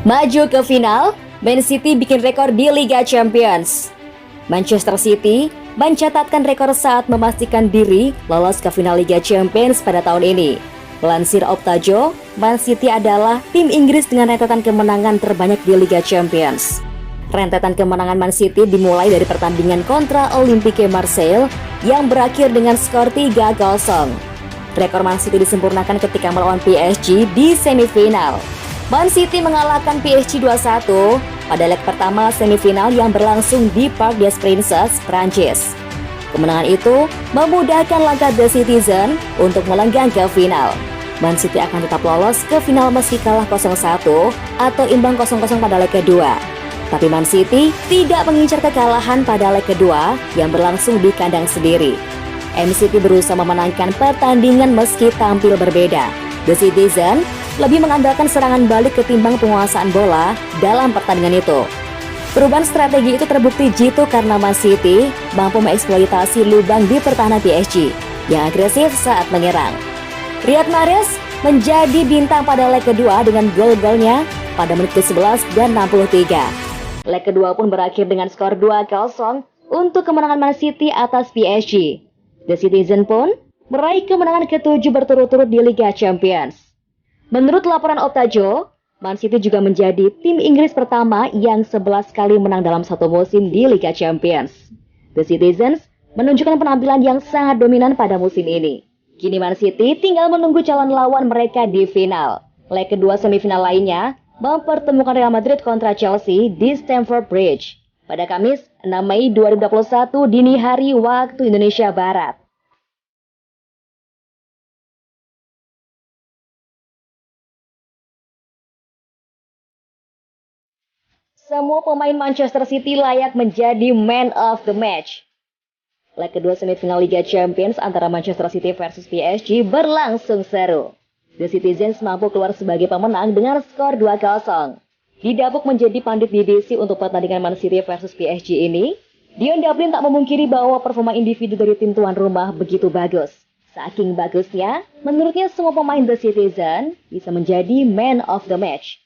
Maju ke final, Man City bikin rekor di Liga Champions. Manchester City mencatatkan rekor saat memastikan diri lolos ke final Liga Champions pada tahun ini. Melansir Optajo, Man City adalah tim Inggris dengan rentetan kemenangan terbanyak di Liga Champions. Rentetan kemenangan Man City dimulai dari pertandingan kontra Olympique Marseille yang berakhir dengan skor 3-0. Rekor Man City disempurnakan ketika melawan PSG di semifinal. Man City mengalahkan PSG 2-1 pada leg pertama semifinal yang berlangsung di Parc des Princes, Prancis. Kemenangan itu memudahkan langkah The Citizen untuk melenggang ke final. Man City akan tetap lolos ke final meski kalah 0-1 atau imbang 0-0 pada leg kedua. Tapi Man City tidak mengincar kekalahan pada leg kedua yang berlangsung di kandang sendiri. MCT berusaha memenangkan pertandingan meski tampil berbeda. The Citizen lebih mengandalkan serangan balik ketimbang penguasaan bola dalam pertandingan itu. Perubahan strategi itu terbukti jitu karena Man City mampu mengeksploitasi lubang di pertahanan PSG yang agresif saat menyerang. Riyad Mahrez menjadi bintang pada leg kedua dengan gol-golnya pada menit ke-11 dan 63. Leg kedua pun berakhir dengan skor 2-0 untuk kemenangan Man City atas PSG. The Citizen pun meraih kemenangan ke-7 berturut-turut di Liga Champions. Menurut laporan Optajo, Man City juga menjadi tim Inggris pertama yang 11 kali menang dalam satu musim di Liga Champions. The Citizens menunjukkan penampilan yang sangat dominan pada musim ini. Kini Man City tinggal menunggu calon lawan mereka di final. Leg kedua semifinal lainnya mempertemukan Real Madrid kontra Chelsea di Stamford Bridge pada Kamis 6 Mei 2021 dini hari waktu Indonesia Barat. Semua pemain Manchester City layak menjadi man of the match. Leg kedua semifinal Liga Champions antara Manchester City versus PSG berlangsung seru. The Citizens mampu keluar sebagai pemenang dengan skor 2-0. Didapuk menjadi pandit BBC untuk pertandingan Man City versus PSG ini, Dion Dublin tak memungkiri bahwa performa individu dari tim tuan rumah begitu bagus. Saking bagusnya, menurutnya semua pemain The Citizen bisa menjadi man of the match.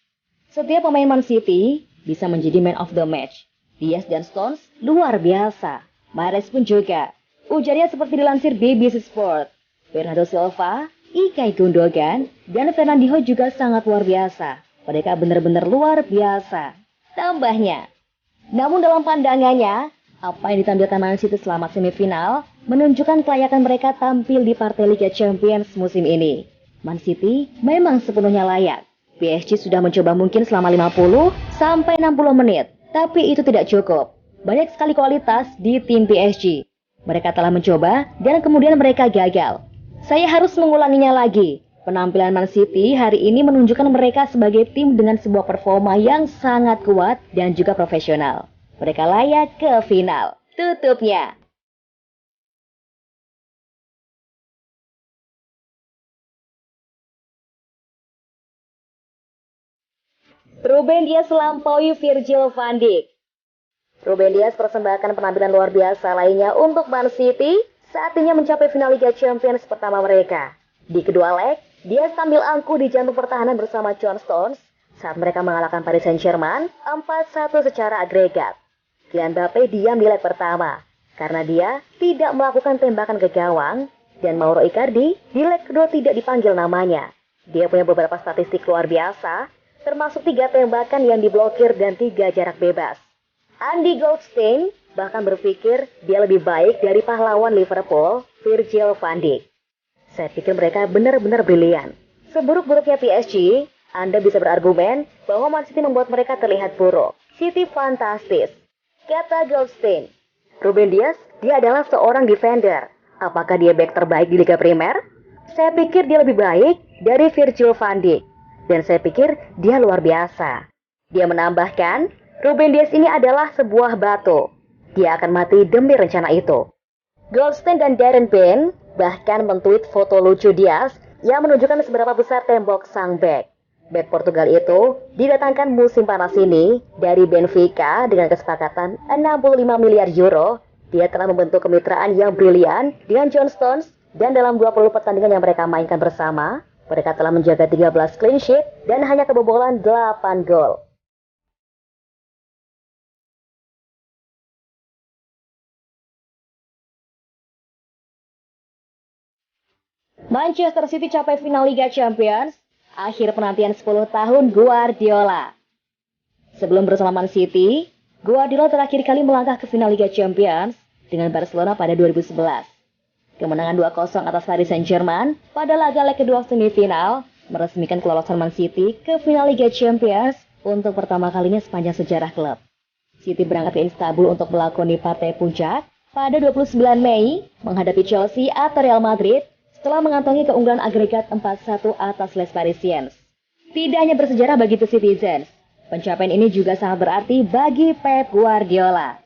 Setiap pemain Man City bisa menjadi man of the match. Diaz dan Stones luar biasa. Mahrez pun juga. Ujarnya seperti dilansir BBC Sport. Bernardo Silva, Ilkay Gundogan, dan Fernandinho juga sangat luar biasa. Mereka benar-benar luar biasa. Tambahnya, namun dalam pandangannya, apa yang ditampilkan Man City selama semifinal menunjukkan kelayakan mereka tampil di partai Liga Champions musim ini. Man City memang sepenuhnya layak. PSG sudah mencoba mungkin selama 50 sampai 60 menit, tapi itu tidak cukup. Banyak sekali kualitas di tim PSG. Mereka telah mencoba dan kemudian mereka gagal. Saya harus mengulanginya lagi. Penampilan Man City hari ini menunjukkan mereka sebagai tim dengan sebuah performa yang sangat kuat dan juga profesional. Mereka layak ke final. Tutupnya. Ruben Dias melampaui Virgil van Dijk. Ruben Dias persembahkan penampilan luar biasa lainnya untuk Man City saat timnya mencapai final Liga Champions pertama mereka. Di kedua leg, Dias tampil angkuh di jantung pertahanan bersama John Stones saat mereka mengalahkan Paris Saint-Germain 4-1 secara agregat. Kylian Mbappe diam di leg pertama karena dia tidak melakukan tembakan ke gawang dan Mauro Icardi di leg kedua tidak dipanggil namanya. Dia punya beberapa statistik luar biasa, termasuk 3 tembakan yang diblokir dan 3 jarak bebas. Andy Goldstein bahkan berpikir dia lebih baik dari pahlawan Liverpool, Virgil van Dijk. Saya pikir mereka benar-benar brilian. Seburuk-buruknya PSG, Anda bisa berargumen bahwa Man City membuat mereka terlihat buruk. City fantastis. Kata Goldstein, Ruben Dias, dia adalah seorang defender. Apakah dia back terbaik di Liga Primer? Saya pikir dia lebih baik dari Virgil van Dijk. Dan saya pikir dia luar biasa. Dia menambahkan, Ruben Dias ini adalah sebuah batu. Dia akan mati demi rencana itu. Goldstein dan Darren Payne bahkan mentweet foto lucu Dias yang menunjukkan seberapa besar tembok sang bek. Bek Portugal itu didatangkan musim panas ini dari Benfica dengan kesepakatan 65 miliar euro. Dia telah membentuk kemitraan yang brilian dengan John Stones dan dalam 20 pertandingan yang mereka mainkan bersama, mereka telah menjaga 13 clean sheet dan hanya kebobolan 8 gol. Manchester City capai final Liga Champions, akhir penantian 10 tahun Guardiola. Sebelum bersama Man City, Guardiola terakhir kali melangkah ke final Liga Champions dengan Barcelona pada 2011. Kemenangan 2-0 atas Paris Saint-Germain pada laga leg kedua semifinal meresmikan kelolosan Man City ke final Liga Champions untuk pertama kalinya sepanjang sejarah klub. City berangkat ke Istanbul untuk melakoni partai puncak pada 29 Mei menghadapi Chelsea atau Real Madrid setelah mengantongi keunggulan agregat 4-1 atas Les Parisiens. Tidak hanya bersejarah bagi The Citizens, pencapaian ini juga sangat berarti bagi Pep Guardiola.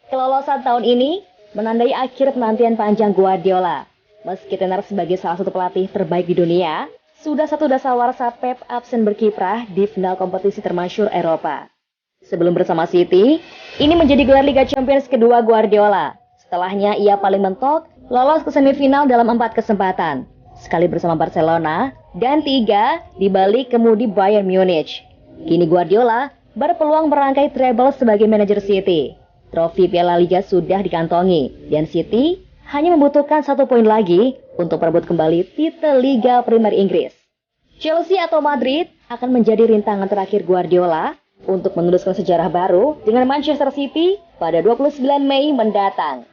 Kelolosan tahun ini menandai akhir penantian panjang Guardiola. Meski tenar sebagai salah satu pelatih terbaik di dunia, sudah satu dasawarsa Pep absen berkiprah di final kompetisi termasyhur Eropa. Sebelum bersama City, ini menjadi gelar Liga Champions kedua Guardiola. Setelahnya ia paling mentok lolos ke semifinal dalam 4 kesempatan, sekali bersama Barcelona dan 3 di balik kemudi Bayern Munich. Kini Guardiola berpeluang merangkai treble sebagai manajer City. Trofi Piala Liga sudah dikantongi dan City hanya membutuhkan 1 poin lagi untuk merebut kembali titel Liga Premier Inggris. Chelsea atau Madrid akan menjadi rintangan terakhir Guardiola untuk menuliskan sejarah baru dengan Manchester City pada 29 Mei mendatang.